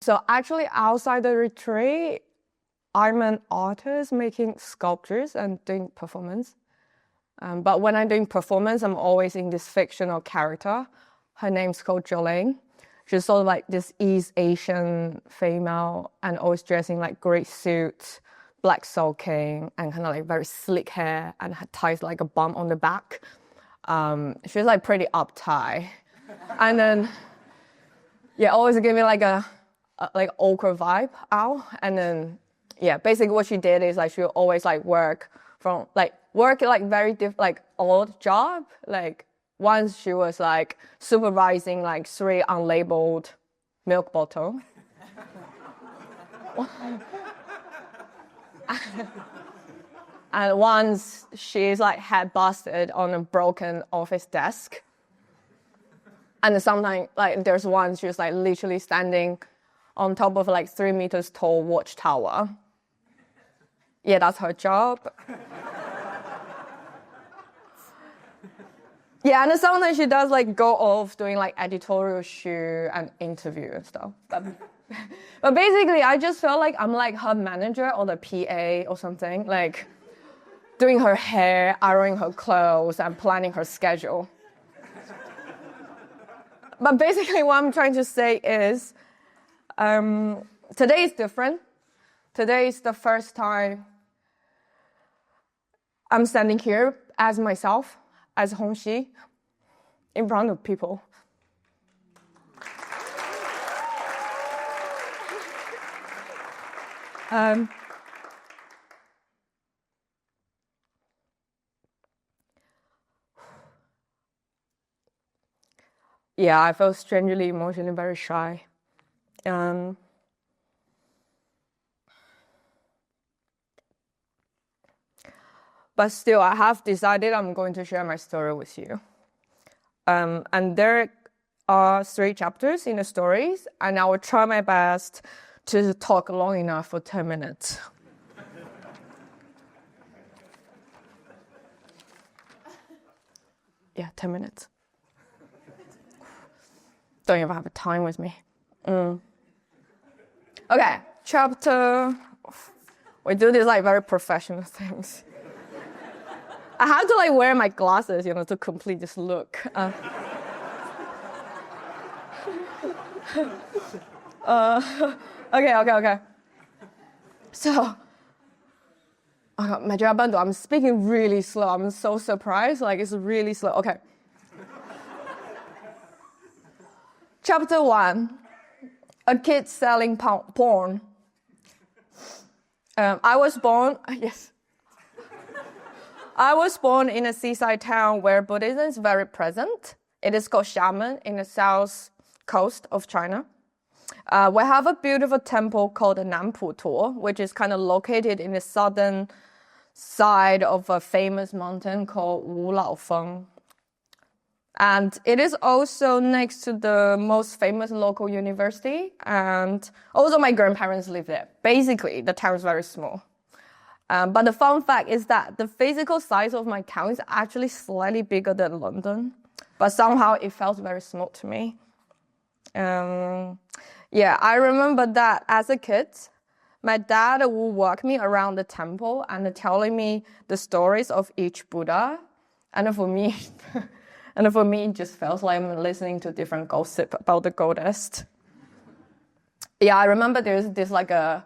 So actually outside the retreat, I'm an artist making sculptures and doing performance. But when I'm doing performance, I'm always in this fictional character. Her name's called Jolene. She's sort of like this East Asian female and always dressing like gray suits, black sulking, and kind of like very slick hair and ties like a bun on the back. She's like pretty uptight. And then, yeah, always give me like a like awkward vibe out. And then, yeah, basically what she did is like she would always like work like very like odd job. Like once she was like supervising like 3 unlabeled milk bottle. And once she's like head busted on a broken office desk. And sometimes like there's one she's like literally standing on top of like 3 meters tall watchtower. Yeah, that's her job. Yeah, and sometimes she does like go off doing like editorial shoot and interview and stuff. But basically, I just feel like I'm like her manager or the PA or something, like doing her hair, ironing her clothes, and planning her schedule. But basically, what I'm trying to say is, today is different. Today is the first time I'm standing here as myself, as Hongxi, in front of people. Yeah, I feel strangely emotionally very shy. But still, I have decided I'm going to share my story with you. And there are 3 chapters in the stories, and I will try my best to talk long enough for 10 minutes. Yeah, 10 minutes. Don't even have a time with me. Okay, chapter. We do these like very professional things. I have to like wear my glasses, to complete this look. Okay. So, oh God, I'm speaking really slow. I'm so surprised. Like it's really slow. Okay. Chapter 1, a kid selling porn. I was born in a seaside town where Buddhism is very present. It is called Xiamen in the south coast of China. We have a beautiful temple called the Nanpu Tuo, which is kind of located in the southern side of a famous mountain called Wulaofeng. And it is also next to the most famous local university. And also my grandparents live there. Basically, the town is very small. But the fun fact is that the physical size of my town is actually slightly bigger than London. But somehow it felt very small to me. Yeah, I remember that as a kid, my dad would walk me around the temple and telling me the stories of each Buddha. And for me, it just felt like I'm listening to different gossip about the goddess. Yeah, I remember there's this like a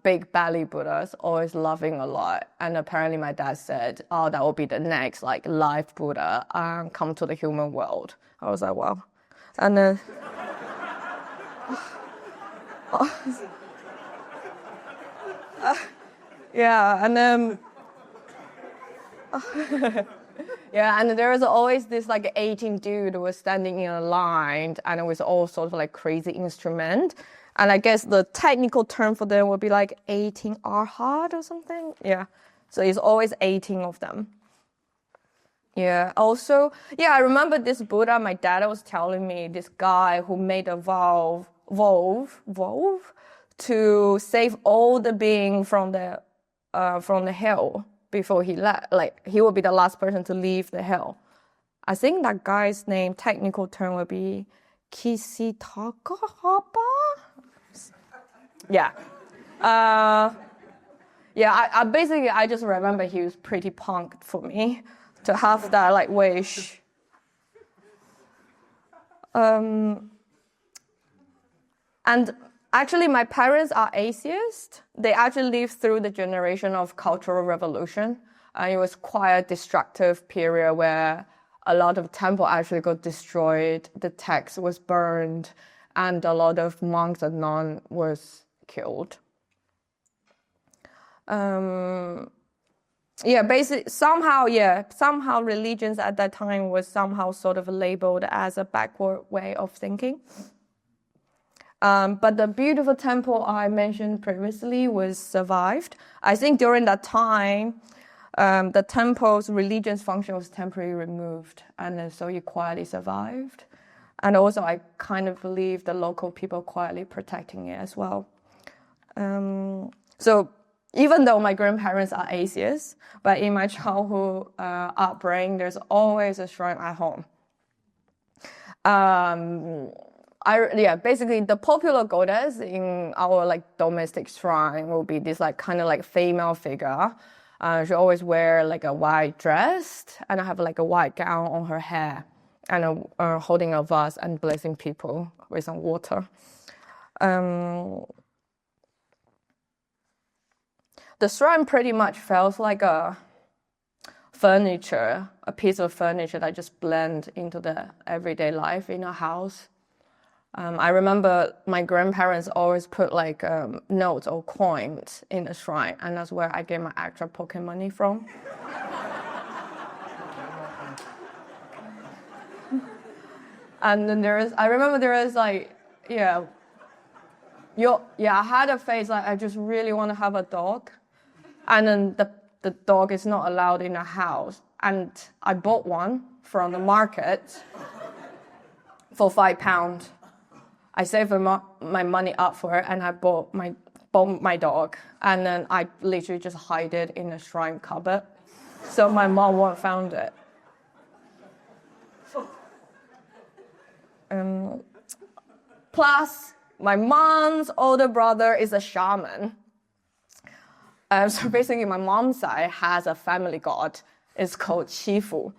big belly Buddha, always laughing a lot. And apparently my dad said, oh, that will be the next like live Buddha come to the human world. I was like, wow. And then... yeah, and then... yeah, and there was always this like 18 dude who was standing in a line and it was all sort of like crazy instrument. And I guess the technical term for them would be like 18 arhat or something. Yeah, so it's always 18 of them. Yeah, also, yeah, I remember this Buddha, my dad was telling me, this guy who made a vow to save all the beings from the hell before he left. Like, he would be the last person to leave the hell. I think that guy's name, technical term would be Kisitaka Hapa? Yeah. I basically, I just remember he was pretty punk for me to have that like wish. And actually, my parents are atheists. They actually lived through the generation of Cultural Revolution. It was quite a destructive period where a lot of temples actually got destroyed, the text was burned, and a lot of monks and nuns was killed. Somehow religions at that time was somehow sort of labeled as a backward way of thinking. But the beautiful temple I mentioned previously was survived. I think during that time, the temple's religious function was temporarily removed, and so it quietly survived. And also, I kind of believe the local people quietly protecting it as well. So even though my grandparents are atheists, but in my childhood upbringing, there's always a shrine at home. Basically the popular goddess in our like domestic shrine will be this like kind of like female figure. She always wear like a white dress and have like a white gown on her hair, and holding a vase and blessing people with some water. The shrine pretty much feels like a piece of furniture that just blend into the everyday life in a house. I remember my grandparents always put like notes or coins in the shrine, and that's where I get my extra pocket money from. And then I remember there is like, I had a phase like I just really want to have a dog. And then the dog is not allowed in the house. And I bought one from the market for £5. I saved my money up for it, and I bought my dog. And then I literally just hide it in the shrine cupboard, so my mom won't find it. Plus, my mom's older brother is a shaman. So basically, my mom's side has a family god. It's called Chifu.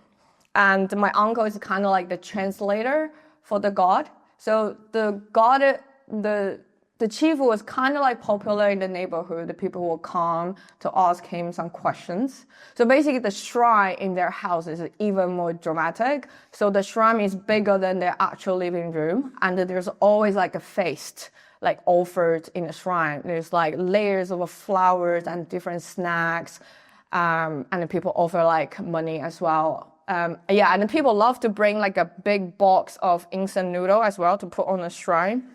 And my uncle is kind of like the translator for the god. So the god, the Chifu was kind of like popular in the neighborhood. The people will come to ask him some questions. So basically, the shrine in their house is even more dramatic. So the shrine is bigger than their actual living room. And there's always like a feast like offered in the shrine. There's like layers of flowers and different snacks, and the people offer like money as well. And the people love to bring like a big box of instant noodle as well to put on the shrine.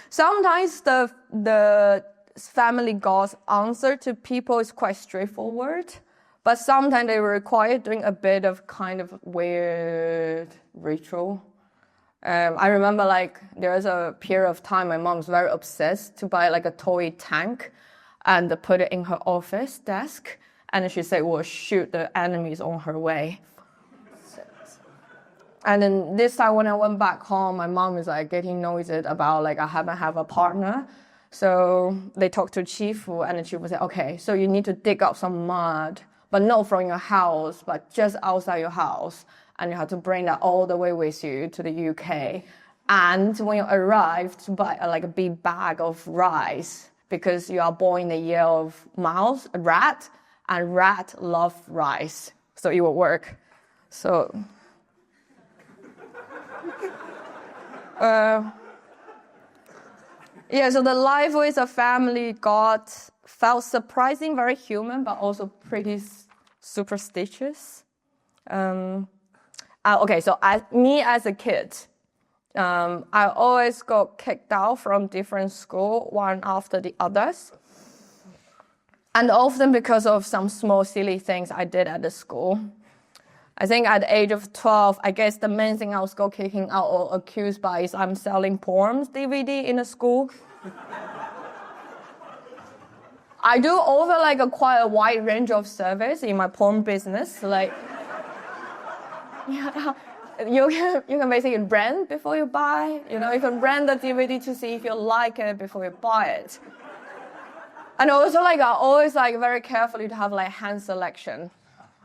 Sometimes the family god's answer to people is quite straightforward. But sometimes they require doing a bit of kind of weird ritual. I remember like there was a period of time my mom's very obsessed to buy like a toy tank and put it in her office desk. And she said, we'll shoot the enemies on her way. And then this time when I went back home, my mom is like getting noisy about like I haven't have a partner. So they talked to Chifu, and then she was like, okay, so you need to dig up some mud, but not from your house, but just outside your house. And you have to bring that all the way with you to the UK. And when you arrive, to buy like a big bag of rice, because you are born in the year of mouse, a rat, and rat love rice. So it will work. So, so the life with a family god felt surprising, very human, but also pretty superstitious. Me as a kid, I always got kicked out from different schools, one after the others. And often because of some small silly things I did at the school. I think at the age of 12, I guess the main thing I was got kicking out or accused by is I'm selling porn DVD in the school. I do offer like quite a wide range of service in my porn business. Like Yeah. You can basically rent before you buy. You can rent the DVD to see if you like it before you buy it. And also, I always very carefully to have hand selection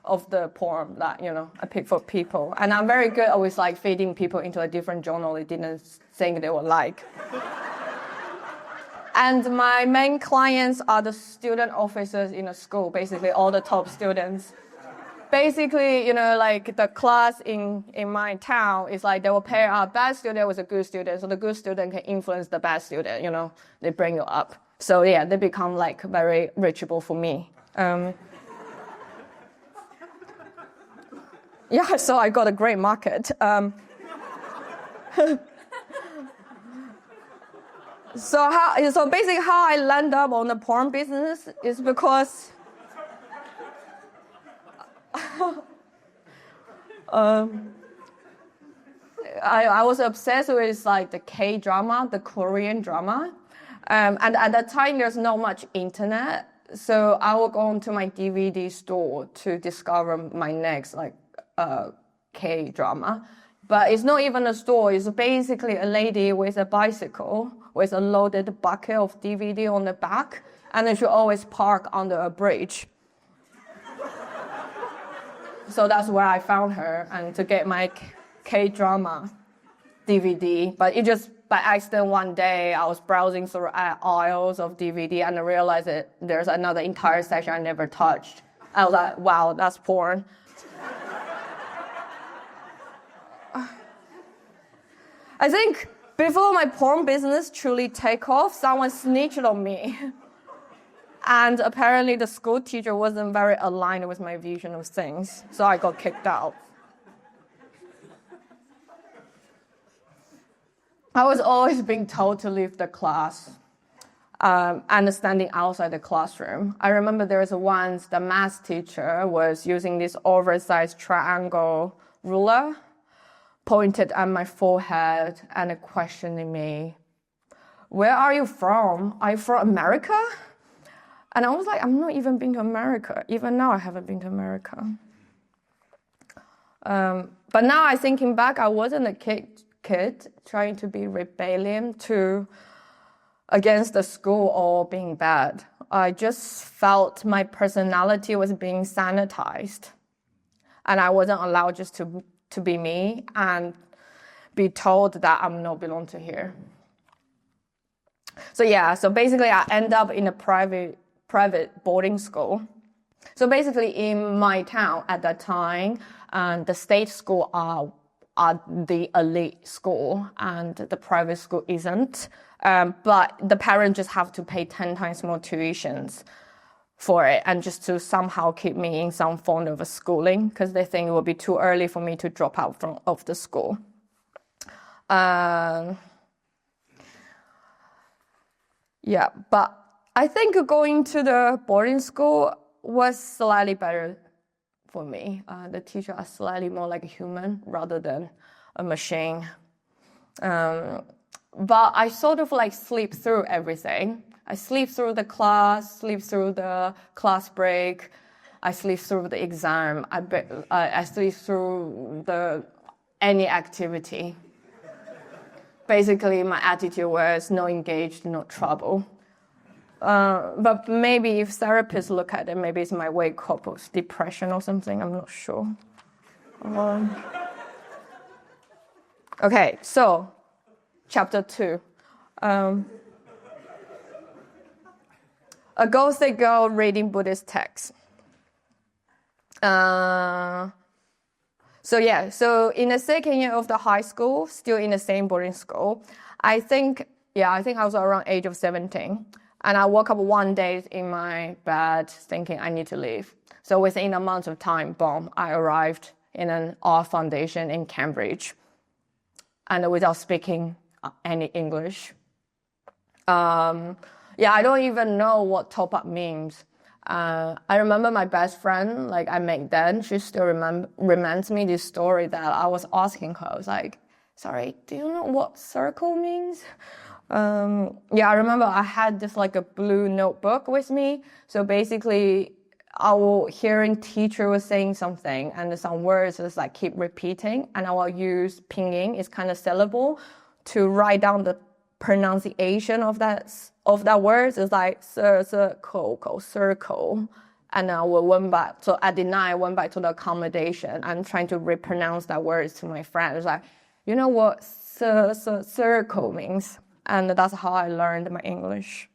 of the porn that I pick for people. And I'm very good with feeding people into a different genre they didn't think they would like. And my main clients are the student officers in the school, basically all the top students. Basically, the class in my town is they will pair a bad student with a good student, so the good student can influence the bad student, they bring you up. So yeah, they become very reachable for me. Yeah, so I got a great market. So basically how I land up on the porn business is because I was obsessed with the K-drama, the Korean drama. And at that time, there's not much internet. So I will go onto my DVD store to discover my next K-drama. But it's not even a store. It's basically a lady with a bicycle with a loaded bucket of DVD on the back. And then she always park under a bridge. So that's where I found her and to get my K-drama DVD. But it just by accident one day I was browsing through aisles of DVD and I realized that there's another entire section I never touched. I was like, wow, that's porn. I think before my porn business truly take off, someone snitched on me. And apparently the school teacher wasn't very aligned with my vision of things, so I got kicked out. I was always being told to leave the class and standing outside the classroom. I remember there was once the math teacher was using this oversized triangle ruler, pointed at my forehead and questioning me, "Where are you from? Are you from America?" And I was like, I'm not even been to America. Even now, I haven't been to America. But now, I thinking back, I wasn't a kid trying to be rebellion against the school or being bad. I just felt my personality was being sanitized. And I wasn't allowed just to be me and be told that I'm not belong to here. So basically, I end up in a private boarding school. So basically in my town at that time, the state school are the elite school and the private school isn't. But the parents just have to pay 10 times more tuitions for it and just to somehow keep me in some form of a schooling because they think it will be too early for me to drop out of the school. But I think going to the boarding school was slightly better for me. The teachers are slightly more like a human rather than a machine. But I sort of sleep through everything. I sleep through the class, sleep through the class break. I sleep through the exam. I sleep through any activity. Basically, my attitude was no engaged, no trouble. But maybe if therapists look at it, maybe it's my wake up of depression or something. I'm not sure. Okay, so chapter 2. A ghosted girl reading Buddhist texts. So in the second year of the high school, still in the same boarding school, I think I was around age of 17. And I woke up one day in my bed thinking I need to leave. So within a month of time, boom, I arrived in an art foundation in Cambridge. And without speaking any English. I don't even know what top up means. I remember my best friend, I met then, she still reminds me this story that I was asking her. I was like, sorry, do you know what circle means? I remember I had this a blue notebook with me. So basically, I will hearing teacher was saying something and some words is like keep repeating, and I will use pinyin, it's kind of syllable, to write down the pronunciation of that word. It's like circle. And I went back. So at the night, I went back to the accommodation and trying to repronounce that words to my friend. It's like, you know what circle means? And that's how I learned my English.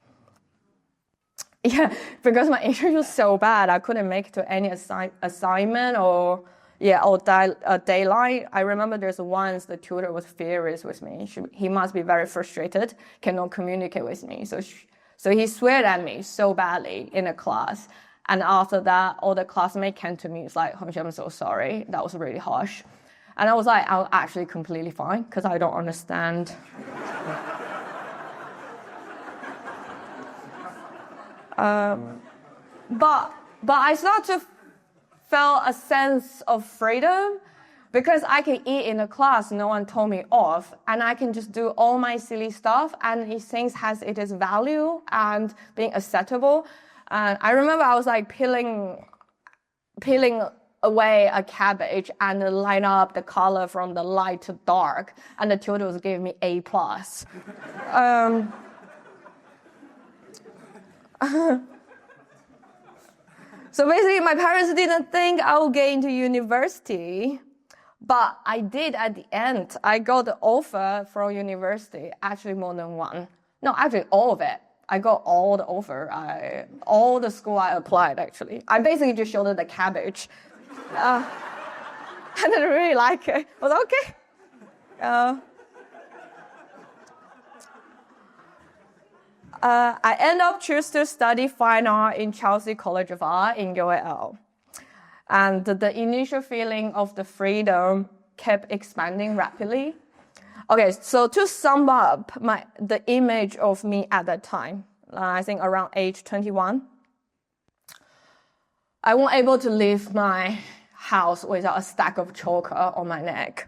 Yeah, because my English was so bad, I couldn't make it to any assignment or daylight. I remember there's once the tutor was furious with me. He must be very frustrated, cannot communicate with me. So he sweared at me so badly in a class. And after that, all the classmates came to me. It's like, Hongxi, I'm so sorry. That was really harsh. And I was like, I'm actually completely fine because I don't understand. But I started to feel a sense of freedom because I can eat in a class, no one told me off, and I can just do all my silly stuff, and it things has its value and being acceptable. And I remember I was like peeling away a cabbage and line up the color from the light to dark, and the tutor was giving me A+. So basically, my parents didn't think I would get into university, but I did at the end. I got the offer from university, actually more than one. No, actually all of it. I got all the offer. All the school I applied, actually. I basically just showed them the cabbage. I didn't really like it. I was like, okay. I end up choose to study fine art in Chelsea College of Art in UAL. And the initial feeling of the freedom kept expanding rapidly. Okay, so to sum up the image of me at that time, I think around age 21, I wasn't able to leave my house without a stack of choker on my neck.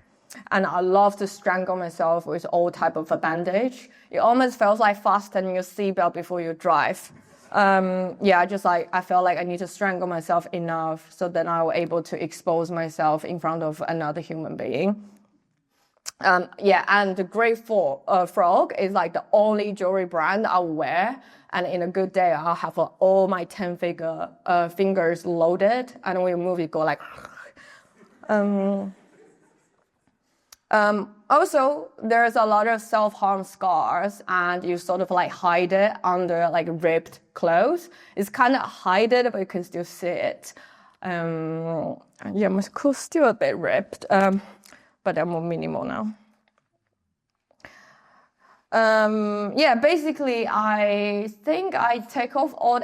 And I love to strangle myself with all type of a bandage. It almost feels like fastening your seatbelt before you drive. I felt like I need to strangle myself enough so that I was able to expose myself in front of another human being. And the Great Frog is like the only jewelry brand I'll wear. And in a good day, I'll have all my 10 fingers loaded, and when you move, it go like. Also, there's a lot of self-harm scars, and you sort of like hide it under like ripped clothes. It's kind of hide it, but you can still see it. My clothes still a bit ripped, but they're more minimal now. Basically, I think I take off all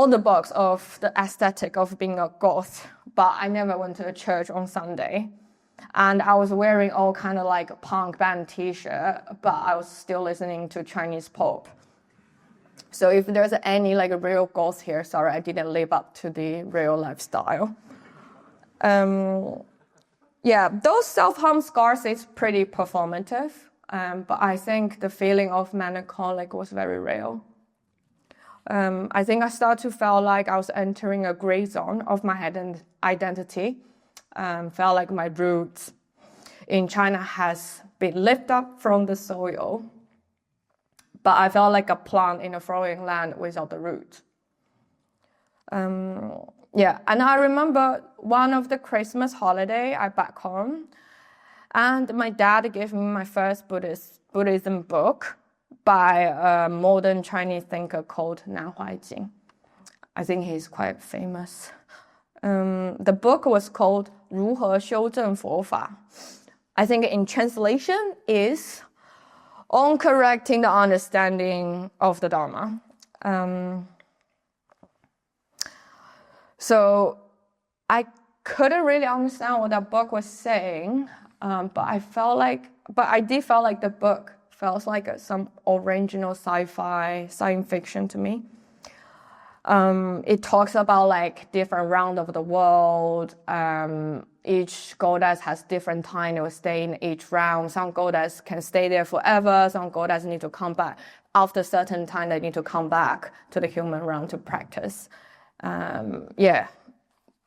the box of the aesthetic of being a goth, but I never went to a church on Sunday. And I was wearing all kind of like punk band t-shirt, but I was still listening to Chinese pop. So if there's any like a real goth here, sorry, I didn't live up to the real lifestyle. Those self-harm scars is pretty performative, but I think the feeling of melancholic was very real. I think I started to feel like I was entering a gray zone of my identity. Felt like my roots in China has been lifted up from the soil, but I felt like a plant in a foreign land without the root. And I remember one of the Christmas holiday I back home, and my dad gave me my first Buddhism book by a modern Chinese thinker called Nan Huaijing. I think he's quite famous. The book was called 如何修正佛法. I think in translation is on correcting the understanding of the Dharma. So I couldn't really understand what that book was saying, but I did feel like the book felt like some original sci-fi, science fiction to me. It talks about like different round of the world. Each goddess has different time they will stay in each round. Some goddess can stay there forever. Some goddess need to come back. After a certain time, they need to come back to the human realm to practice.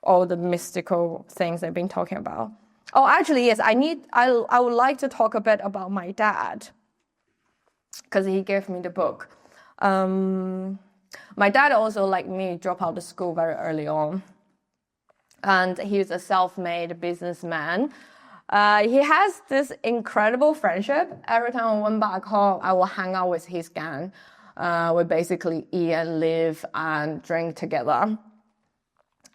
All the mystical things they've been talking about. Oh, actually, yes, I would like to talk a bit about my dad, because he gave me the book. My dad also, like me, dropped out of school very early on. And he's a self-made businessman. He has this incredible friendship. Every time I went back home, I will hang out with his gang. We basically eat and live and drink together.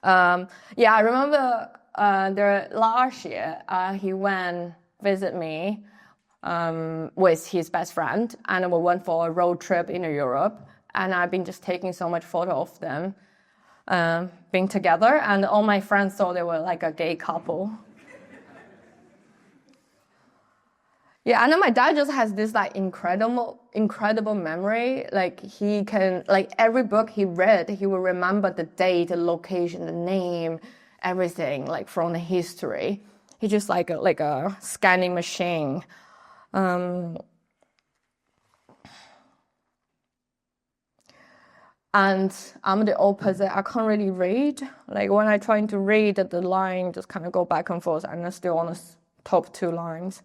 I remember last year, he went visit me with his best friend, and we went for a road trip in Europe. And I've been just taking so much photo of them being together, and all my friends thought they were like a gay couple. And then my dad just has this like incredible memory. Like he can, like every book he read, he will remember the date, the location, the name, everything, like from the history. He's just like a scanning machine. And I'm the opposite. I can't really read. Like when I'm trying to read, the line just kind of go back and forth, and I'm still on the top two lines.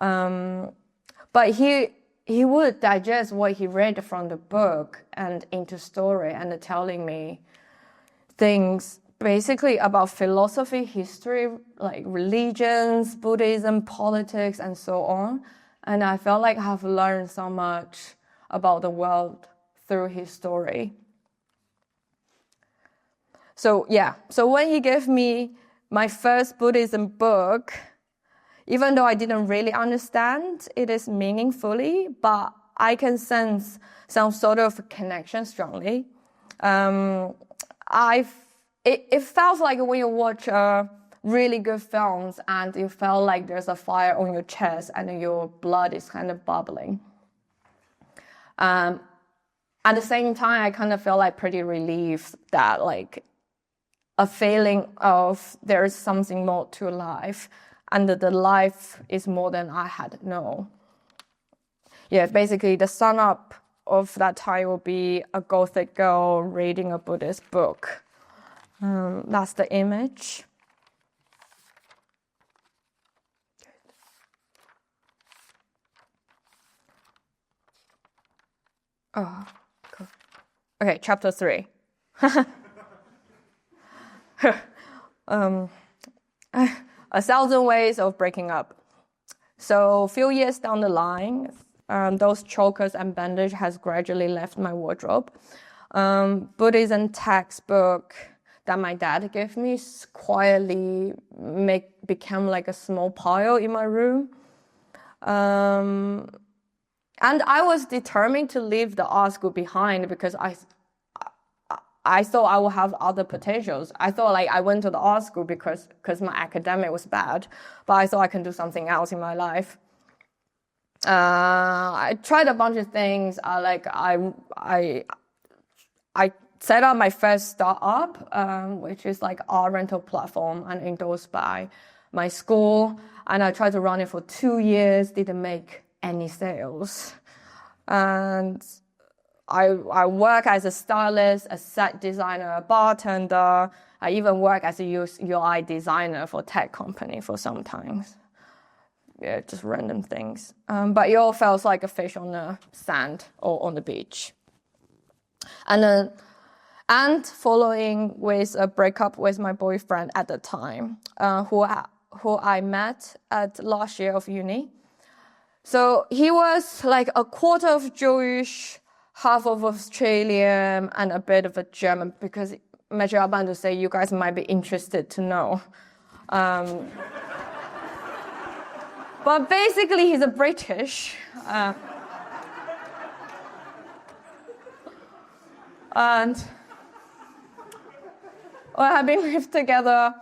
But he would digest what he read from the book and into story, and telling me things basically about philosophy, history, like religions, Buddhism, politics, and so on. And I felt like I've learned so much about the world through his story. So when he gave me my first Buddhism book, even though I didn't really understand it is meaningfully, but I can sense some sort of connection strongly. It felt like when you watch really good films and you felt like there's a fire on your chest and your blood is kind of bubbling. At the same time, I kind of feel like pretty relieved that like a feeling of there is something more to life, and that the life is more than I had known. Basically the sum up of that time will be a Gothic girl reading a Buddhist book. That's the image. Oh, cool. Okay, chapter 3. A thousand ways of breaking up. So a few years down the line, those chokers and bandage has gradually left my wardrobe. Buddhism textbook that my dad gave me quietly became like a small pile in my room. And I was determined to leave the art school behind because I thought I would have other potentials. I thought like I went to the art school because my academic was bad, but I thought I can do something else in my life. I tried a bunch of things. I set up my first startup, which is like art rental platform and endorsed by my school. And I tried to run it for 2 years, didn't make any sales. And I work as a stylist, a set designer, a bartender. I even work as a UI designer for tech company for some times. Just random things. But it all felt like a fish on the sand or on the beach. And following with a breakup with my boyfriend at the time, who I met at last year of uni. So he was like a quarter of Jewish, half of Australian, and a bit of a German, because Major about to say you guys might be interested to know. But basically he's a British. And we have been lived together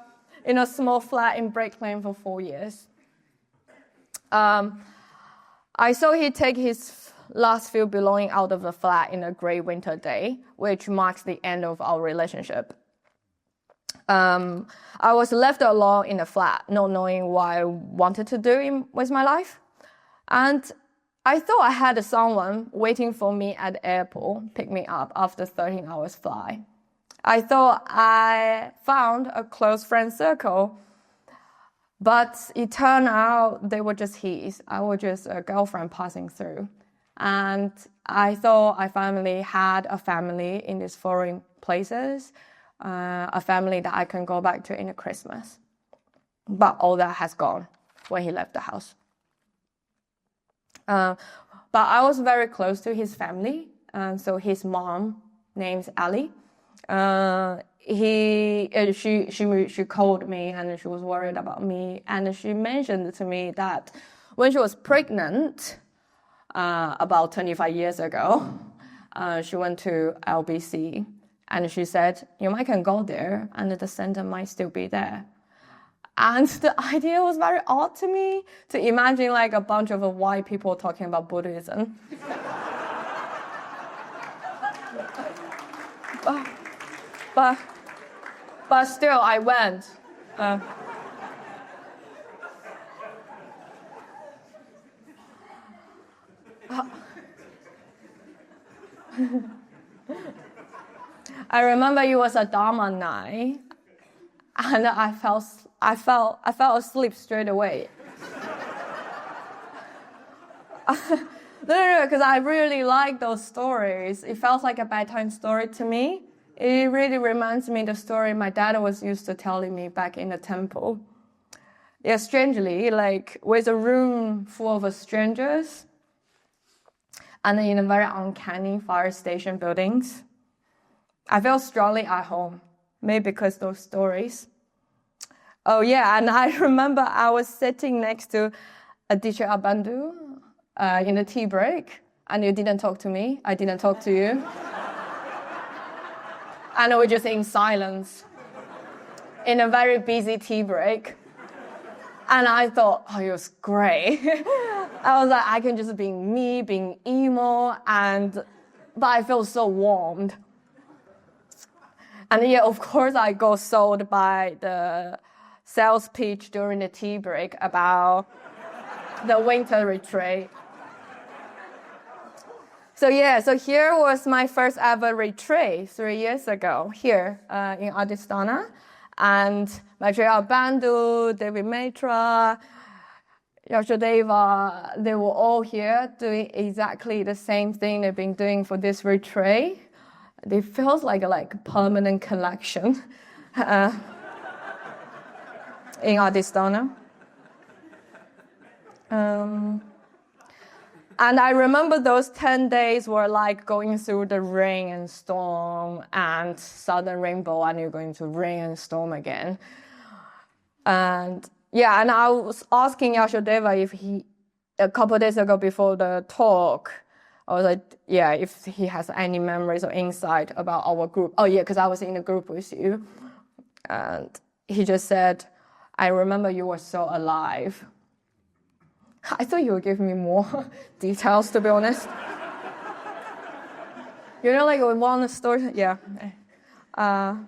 in a small flat in Break Lane for 4 years. I saw he take his last few belongings out of the flat in a grey winter day, which marks the end of our relationship. I was left alone in the flat, not knowing what I wanted to do with my life. And I thought I had someone waiting for me at the airport, pick me up after 13 hours flight. I thought I found a close friend circle, but it turned out they were just his. I was just a girlfriend passing through. And I thought I finally had a family in these foreign places, a family that I can go back to in the Christmas. But all that has gone when he left the house. But I was very close to his family. So his mom, named Ali, she called me and she was worried about me. And she mentioned to me that when she was pregnant, about 25 years ago, she went to LBC. And she said, you might can go there and the center might still be there. And the idea was very odd to me, to imagine like a bunch of white people talking about Buddhism. but still, I went. I remember it was a Dharma night, and I fell asleep straight away. No, because I really like those stories. It felt like a bedtime story to me. It really reminds me of the story my dad was used to telling me back in the temple. Yeah, strangely, like with a room full of strangers, and in a very uncanny fire station buildings, I felt strongly at home, maybe because those stories. Oh yeah, and I remember I was sitting next to a teacher Abandu in the tea break, and you didn't talk to me, I didn't talk to you. And we were just in silence in a very busy tea break. And I thought, oh, it was great. I was like, I can just be me, being emo, but I felt so warmed. And yeah, of course, I got sold by the sales pitch during the tea break about the winter retreat. So here was my first ever retreat 3 years ago, here in Adistana. And Maitreya Bandhu, David Maitra, Yashadeva, they were all here doing exactly the same thing they've been doing for this retreat. It feels like a permanent collection in Adistana. And I remember those 10 days were like going through the rain and storm and southern rainbow, and you're going to rain and storm again. And I was asking Yashadeva if a couple of days ago before the talk, I was like, if he has any memories or insight about our group. Oh yeah, because I was in the group with you. And he just said, I remember you were so alive. I thought you would give me more details, to be honest. Like we want a story. Yeah. After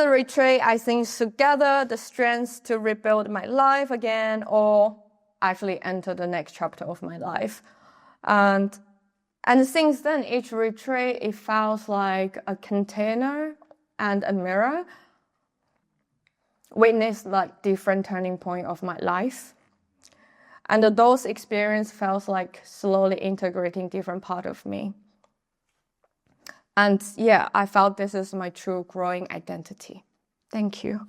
the retreat, I think together the strength to rebuild my life again, or actually enter the next chapter of my life. And since then, each retreat, it felt like a container and a mirror. Witnessed different turning point of my life. And those experiences felt like slowly integrating different part of me. And I felt this is my true growing identity. Thank you.